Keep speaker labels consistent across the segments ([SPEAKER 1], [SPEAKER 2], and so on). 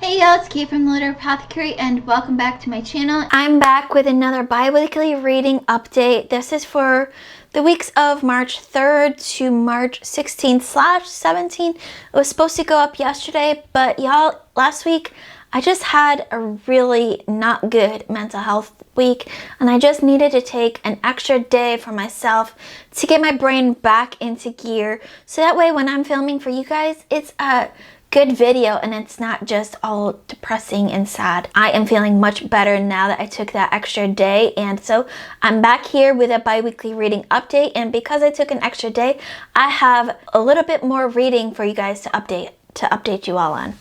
[SPEAKER 1] Hey y'all, it's Kate from the Apothecary and welcome back to my channel. I'm back with another bi-weekly reading update. This is for the weeks of March 3rd to March 16th/17th. It was supposed to go up yesterday, but y'all, last week I just had a really not good mental health week and I just needed to take an extra day for myself to get my brain back into gear. So that way when I'm filming for you guys, it's a good video and it's not just all depressing and sad. I am feeling much better now that I took that extra day, and so I'm back here with a bi-weekly reading update. And because I took an extra day, I have a little bit more reading for you guys to update you all on.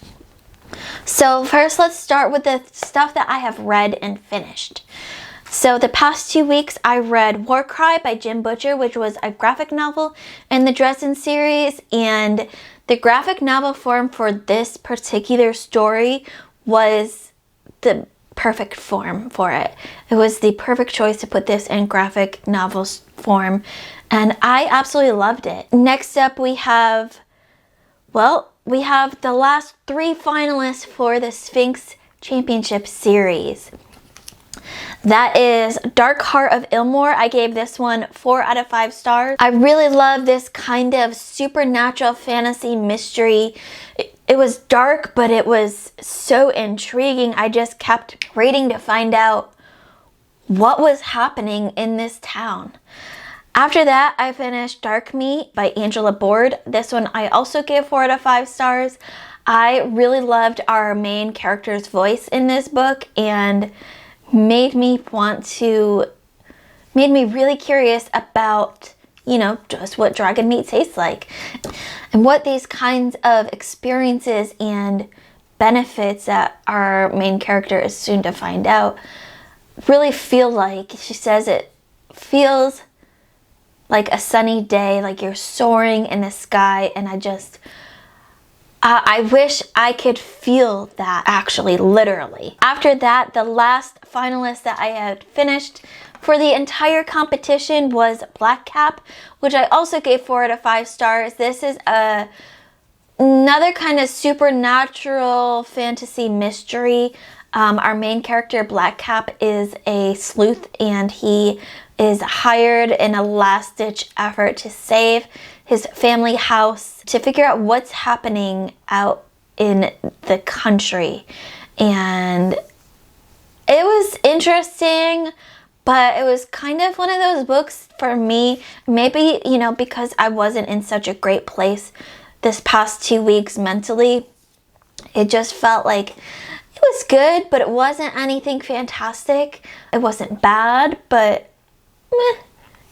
[SPEAKER 1] So first, let's start with the stuff that I have read and finished. So the past 2 weeks I read War Cry by Jim Butcher, which was a graphic novel in the Dresden series, and the graphic novel form for this particular story was the perfect form for it. It was the perfect choice to put this in graphic novel form, and I absolutely loved it. Next up we have the last 3 finalists for the Sphinx Championship series. That is Dark Heart of Ilmore. I gave this one 4 out of 5 stars. I really love this kind of supernatural fantasy mystery. It was dark, but it was so intriguing. I just kept reading to find out what was happening in this town. After that, I finished Dark Meat by Angela Board. This one I also gave 4 out of 5 stars. I really loved our main character's voice in this book, and made me really curious about, just what dragon meat tastes like and what these kinds of experiences and benefits that our main character is soon to find out really feel like. She says it feels like a sunny day, like you're soaring in the sky, and I wish I could feel that, actually, literally. After that, the last finalist that I had finished for the entire competition was Black Cap, which I also gave 4 out of 5 stars. This is another kind of supernatural fantasy mystery. Our main character, Black Cap, is a sleuth, and he is hired in a last-ditch effort to save his family house, to figure out what's happening out in the country. And it was interesting, but it was kind of one of those books for me, maybe, because I wasn't in such a great place this past 2 weeks mentally. It just felt like it was good, but it wasn't anything fantastic. It wasn't bad, but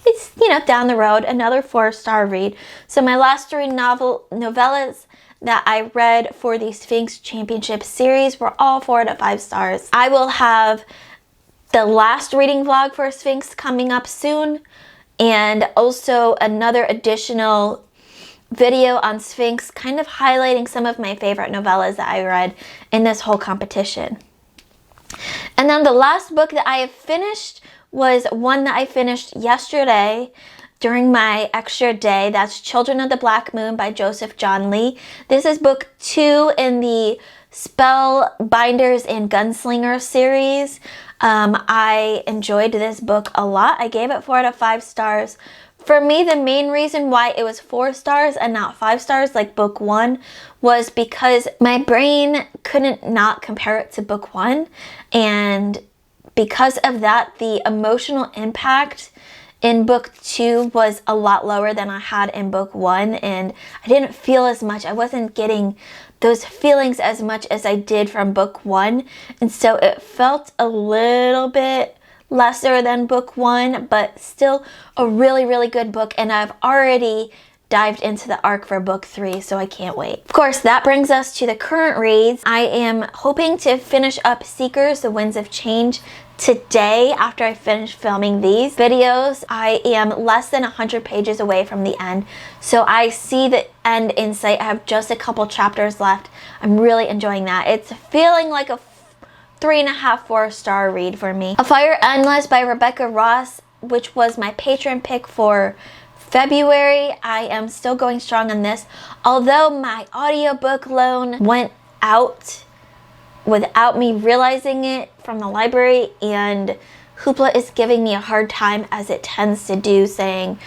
[SPEAKER 1] it's, down the road, another 4-star read. So my last 3 novellas that I read for the Sphinx Championship series were all 4 out of 5 stars. I will have the last reading vlog for Sphinx coming up soon, and also another additional video on Sphinx, kind of highlighting some of my favorite novellas that I read in this whole competition. And then the last book that I have finished was one that I finished yesterday during my extra day. That's Children of the Black Moon by Joseph John Lee. This is book 2 in the Spellbinders and Gunslinger series. I enjoyed this book a lot. I gave it 4 out of 5 stars. For me, the main reason why it was 4 stars and not 5 stars like book 1 was because my brain couldn't not compare it to book 1, and because of that, the emotional impact in book 2 was a lot lower than I had in book 1, and I didn't feel as much. I wasn't getting those feelings as much as I did from book 1, and so it felt a little bit lesser than book 1, but still a really, really good book, and I've already dived into the arc for book 3, so I can't wait. Of course, that brings us to the current reads. I am hoping to finish up Seekers, The Winds of Change today after I finish filming these videos. I am less than 100 pages away from the end, so I see the end in sight. I have just a couple chapters left. I'm really enjoying that. It's feeling like a 3.5, 4-star read for me. A Fire Endless by Rebecca Ross, which was my patron pick for February. I am still going strong on this. Although my audiobook loan went out without me realizing it from the library, and Hoopla is giving me a hard time, as it tends to do, saying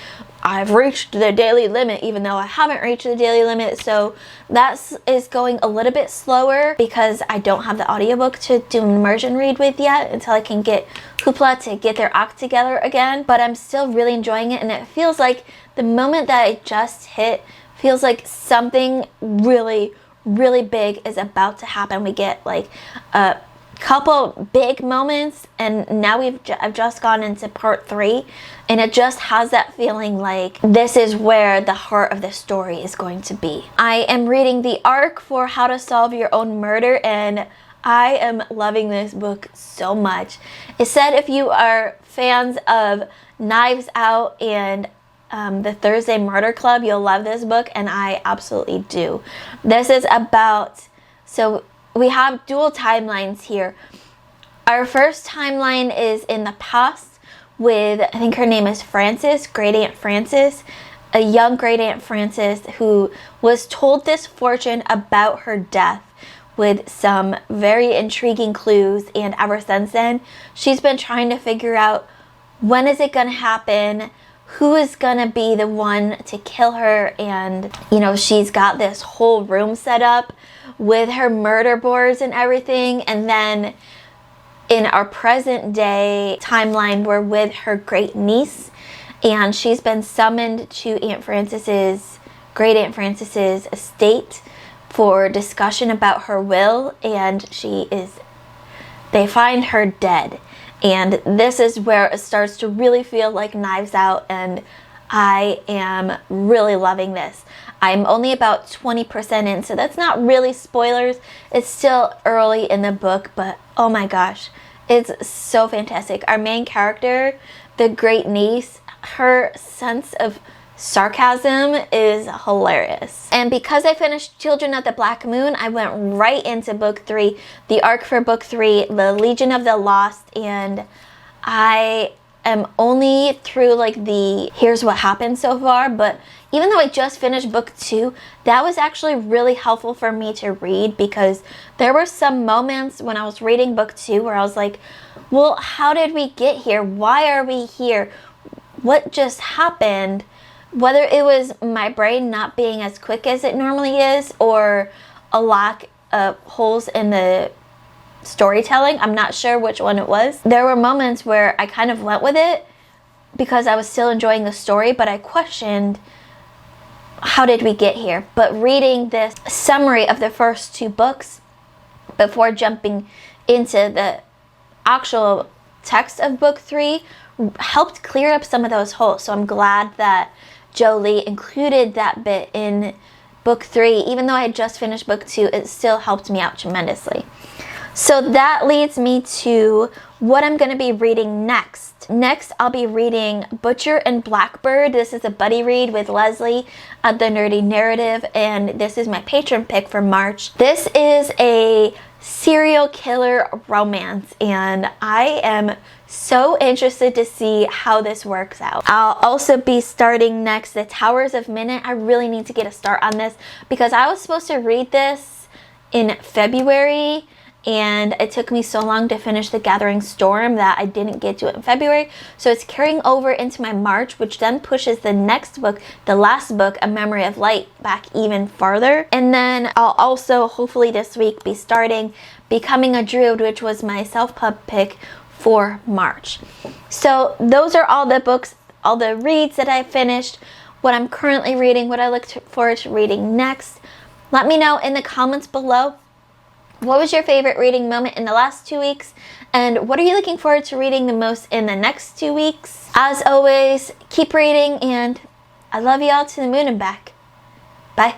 [SPEAKER 1] I've reached the daily limit even though I haven't reached the daily limit. So that is going a little bit slower because I don't have the audiobook to do an immersion read with yet until I can get Hoopla to get their act together again. But I'm still really enjoying it, and it feels like the moment that I just hit feels like something really, really big is about to happen. We get like a couple big moments, and now I've just gone into part 3, and it just has that feeling like this is where the heart of the story is going to be. I am reading the arc for How to Solve Your Own Murder, and I am loving this book so much. It said if you are fans of Knives Out and the Thursday Murder Club, you'll love this book, and I absolutely do. This is about, so we have dual timelines here. Our first timeline is in the past with, I think her name is Frances, Great Aunt Frances, a young Great Aunt Frances who was told this fortune about her death with some very intriguing clues, and ever since then, she's been trying to figure out when is it gonna happen, who is gonna be the one to kill her, and she's got this whole room set up with her murder boards and everything. And then in our present day timeline, we're with her great niece, and she's been summoned to Great Aunt Frances's estate for discussion about her will, and they find her dead. And this is where it starts to really feel like Knives Out, and I am really loving this. I'm only about 20% in, so that's not really spoilers. It's still early in the book, but oh my gosh, it's so fantastic. Our main character, the great niece, her sense of sarcasm is hilarious. And because I finished Children of the Black Moon, I went right into book 3, the arc for book 3, The Legion of the Lost, and I am only through like the here's what happened so far. But even though I just finished book 2, that was actually really helpful for me to read, because there were some moments when I was reading book 2 where I was like, well, how did we get here? Why are we here? What just happened? Whether it was my brain not being as quick as it normally is, or a lack of holes in the storytelling, I'm not sure which one it was. There were moments where I kind of went with it because I was still enjoying the story, but I questioned, how did we get here? But reading this summary of the first 2 books before jumping into the actual text of book 3 helped clear up some of those holes. So I'm glad that Jolie included that bit in book 3. Even though I had just finished book 2, it still helped me out tremendously. So that leads me to what I'm going to be reading next. Next, I'll be reading Butcher and Blackbird. This is a buddy read with Leslie at The Nerdy Narrative, and this is my patron pick for March. This is a serial killer romance, and I am so interested to see how this works out. I'll also be starting next The Towers of Midnight. I really need to get a start on this because I was supposed to read this in February, and it took me so long to finish The Gathering Storm that I didn't get to it in February. So it's carrying over into my March, which then pushes the next book, the last book, A Memory of Light, back even farther. And then I'll also hopefully this week be starting Becoming a Druid, which was my self-pub pick for March. So those are all the books, all the reads that I finished, what I'm currently reading, what I look forward to reading next. Let me know in the comments below, what was your favorite reading moment in the last 2 weeks? And what are you looking forward to reading the most in the next 2 weeks? As always, keep reading, and I love you all to the moon and back. Bye.